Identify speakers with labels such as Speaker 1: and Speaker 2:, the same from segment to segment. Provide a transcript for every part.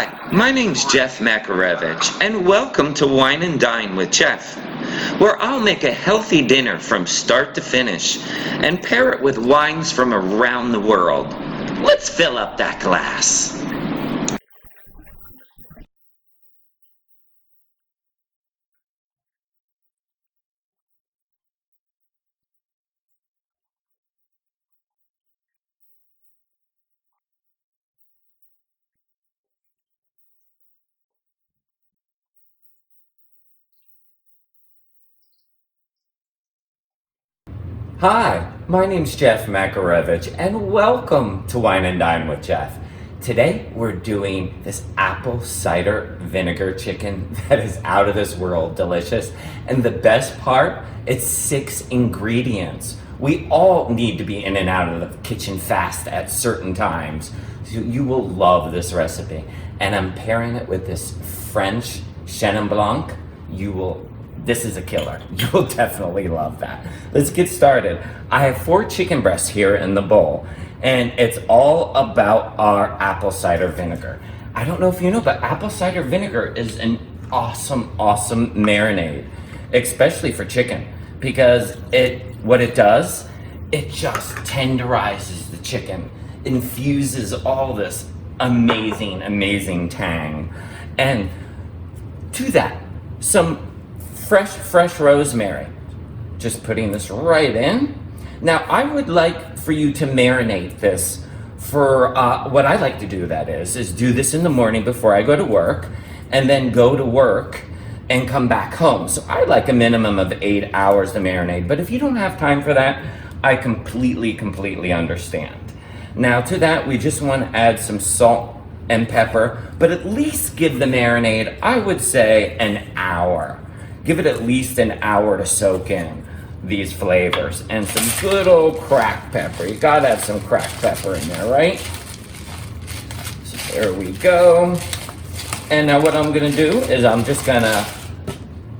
Speaker 1: Hi, my name's Jeff Makarevich, and welcome to Wine and Dine with Jeff, where I'll make a healthy dinner from start to finish and pair it with wines from around the world. Let's fill up that glass.
Speaker 2: Hi, my name's Jeff Makarevich, and welcome to Wine and Dine with Jeff. Today we're doing this apple cider vinegar chicken that is out of this world delicious. And the best part, it's 6 ingredients. We all need to be in and out of the kitchen fast at certain times. So you will love this recipe. And I'm pairing it with this French Chenin Blanc. This is a killer. You'll definitely love that. Let's get started. I have 4 chicken breasts here in the bowl, and it's all about our apple cider vinegar. I don't know if you know, but apple cider vinegar is an awesome marinade, especially for chicken, because what it does, it just tenderizes the chicken, infuses all this amazing tang, and to that, some fresh rosemary. Just putting this right in. Now, I would like for you to marinate this for, what I like to do, that is do this in the morning before I go to work, and then go to work and come back home. So I like a minimum of 8 hours to marinate, but if you don't have time for that, I completely understand. Now to that, we just want to add some salt and pepper, but at least give the marinade, I would say, an hour. Give it at least an hour to soak in these flavors. And some good old cracked pepper. You gotta have some cracked pepper in there, right? So there we go. And now what I'm gonna do is I'm just gonna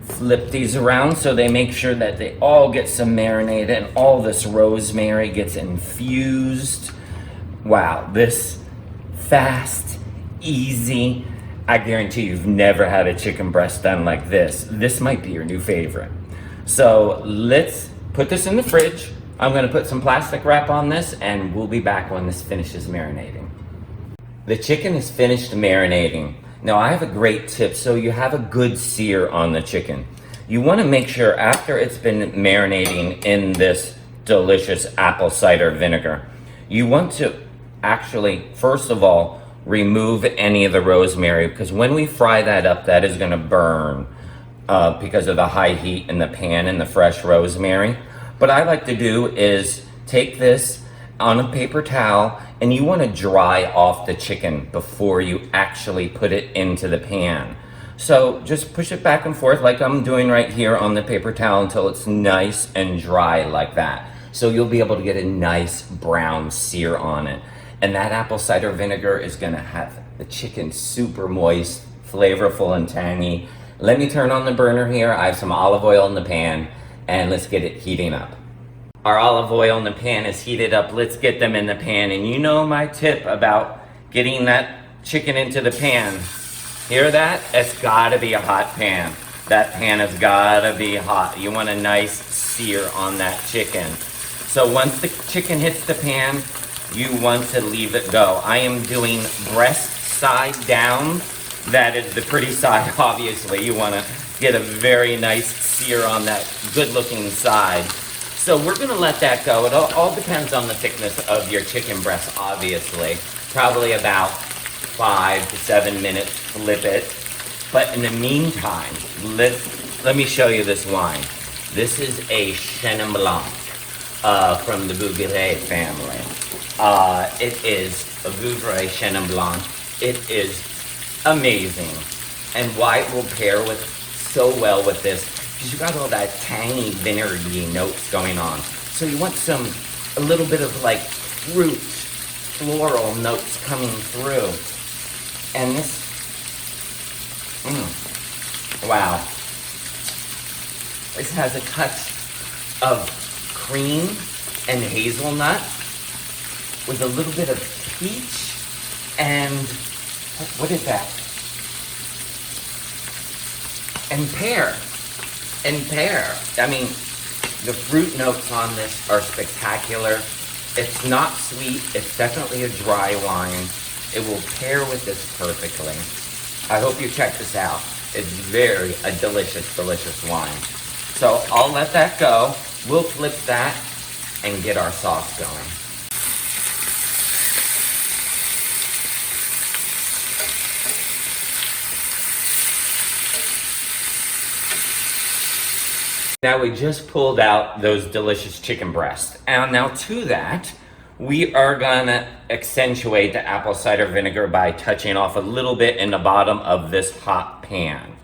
Speaker 2: flip these around so they make sure that they all get some marinade and all this rosemary gets infused. Wow, this fast, easy, I guarantee you've never had a chicken breast done like this. This might be your new favorite. So let's put this in the fridge. I'm gonna put some plastic wrap on this, and we'll be back when this finishes marinating. The chicken is finished marinating. Now I have a great tip, so you have a good sear on the chicken. You wanna make sure after it's been marinating in this delicious apple cider vinegar, you want to actually, first of all, remove any of the rosemary, because when we fry that up, that is going to burn because of the high heat in the pan and the fresh rosemary. What I like to do is take this on a paper towel, and you want to dry off the chicken before you actually put it into the pan. So just push it back and forth like I'm doing right here on the paper towel until it's nice and dry like that. So you'll be able to get a nice brown sear on it. And that apple cider vinegar is gonna have the chicken super moist, flavorful, and tangy. Let me turn on the burner here. I have some olive oil in the pan, and let's get it heating up. Our olive oil in the pan is heated up. Let's get them in the pan. And you know my tip about getting that chicken into the pan. Hear that? It's gotta be a hot pan. That pan has gotta be hot. You want a nice sear on that chicken. So once the chicken hits the pan, you want to leave it go. I am doing breast side down. That is the pretty side, obviously. You want to get a very nice sear on that good looking side. So we're going to let that go. It all depends on the thickness of your chicken breast, obviously. Probably about 5 to 7 minutes, flip it. But in the meantime, let me show you this wine. This is a Chenin Blanc from the Bougrier family. It is a Vouvray Chenin Blanc. It is amazing. And why it will pair with so well with this, because you got all that tangy, vinegary notes going on. So you want a little bit of like fruit, floral notes coming through. And this, wow. This has a touch of cream and hazelnut with a little bit of peach and What is that? And pear. And pear. I mean, the fruit notes on this are spectacular. It's not sweet. It's definitely a dry wine. It will pair with this perfectly. I hope you check this out. It's a delicious, delicious wine. So I'll let that go. We'll flip that and get our sauce going. Now we just pulled out those delicious chicken breasts. And now to that, we are gonna accentuate the apple cider vinegar by touching off a little bit in the bottom of this hot pan.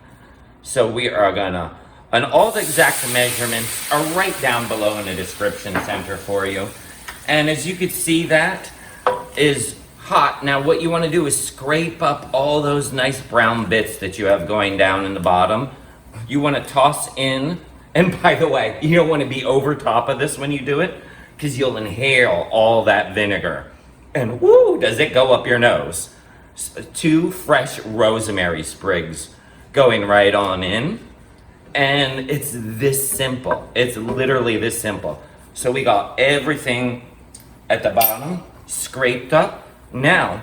Speaker 2: So we are gonna, and all the exact measurements are right down below in the description center for you. And as you can see, that is hot. Now what you wanna do is scrape up all those nice brown bits that you have going down in the bottom. You wanna toss in, and by the way, you don't wanna be over top of this when you do it, because you'll inhale all that vinegar. And woo, does it go up your nose. 2 fresh rosemary sprigs going right on in. And it's this simple. It's literally this simple. So we got everything at the bottom scraped up. Now,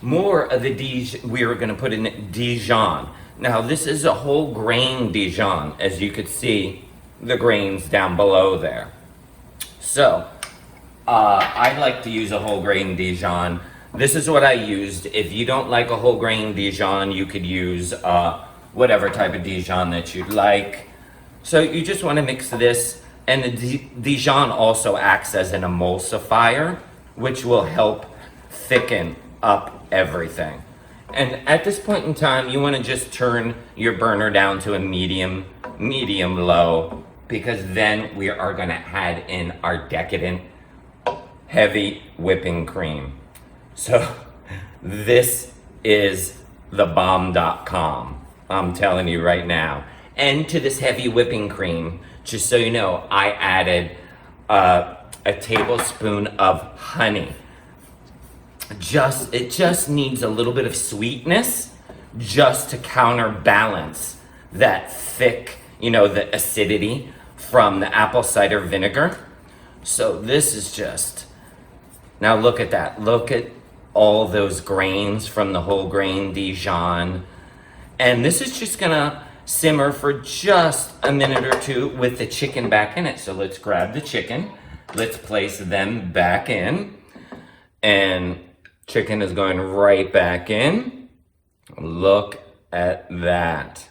Speaker 2: more of the Dijon, we are gonna put in Dijon. Now this is a whole grain Dijon, as you could see the grains down below there. So, I like to use a whole grain Dijon. This is what I used. If you don't like a whole grain Dijon, you could use whatever type of Dijon that you'd like. So you just want to mix this, and the Dijon also acts as an emulsifier, which will help thicken up everything. And at this point in time, you want to just turn your burner down to a medium low, because then we are going to add in our decadent heavy whipping cream. So this is the bomb.com, I'm telling you right now. And to this heavy whipping cream, just so you know, I added a tablespoon of honey. It just needs a little bit of sweetness just to counterbalance that thick, the acidity from the apple cider vinegar. So this is just, now look at that. Look at all those grains from the whole grain Dijon. And this is just gonna simmer for just a minute or two with the chicken back in it. So let's grab the chicken. Let's place them back in. And chicken is going right back in. Look at that.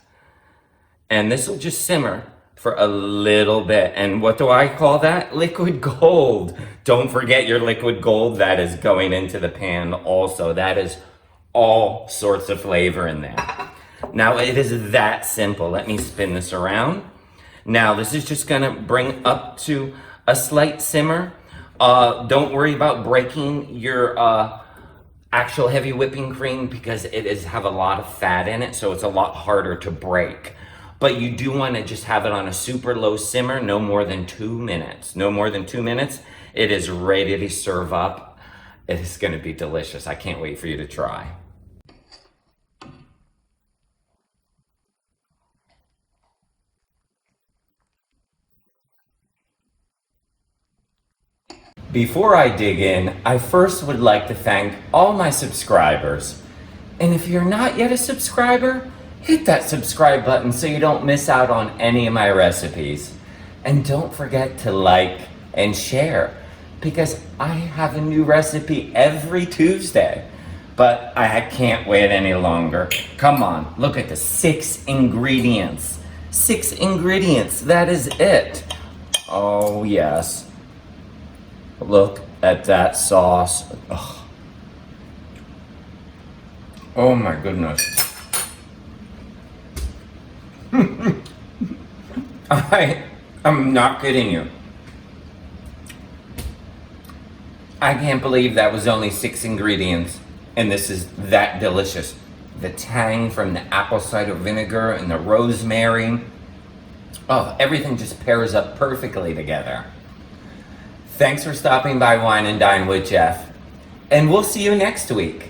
Speaker 2: And this will just simmer for a little bit. And what do I call that? Liquid gold. Don't forget your liquid gold. That is going into the pan also. That is all sorts of flavor in there. Now it is that simple. Let me spin this around. Now this is just gonna bring up to a slight simmer. Don't worry about breaking your actual heavy whipping cream, because it is have a lot of fat in it, so it's a lot harder to break. But you do want to just have it on a super low simmer, no more than 2 minutes. No more than 2 minutes. It is ready to serve up. It is going to be delicious. I can't wait for you to try. Before I dig in, I first would like to thank all my subscribers. And if you're not yet a subscriber, hit that subscribe button so you don't miss out on any of my recipes. And don't forget to like and share, because I have a new recipe every Tuesday. But I can't wait any longer. Come on, look at the 6 ingredients. 6 ingredients, that is it. Oh yes. Look at that sauce. Ugh. Oh my goodness. I'm not kidding you. I can't believe that was only 6 ingredients, and this is that delicious. The tang from the apple cider vinegar and the rosemary. Oh, everything just pairs up perfectly together. Thanks for stopping by Wine and Dine with Jeff, and we'll see you next week.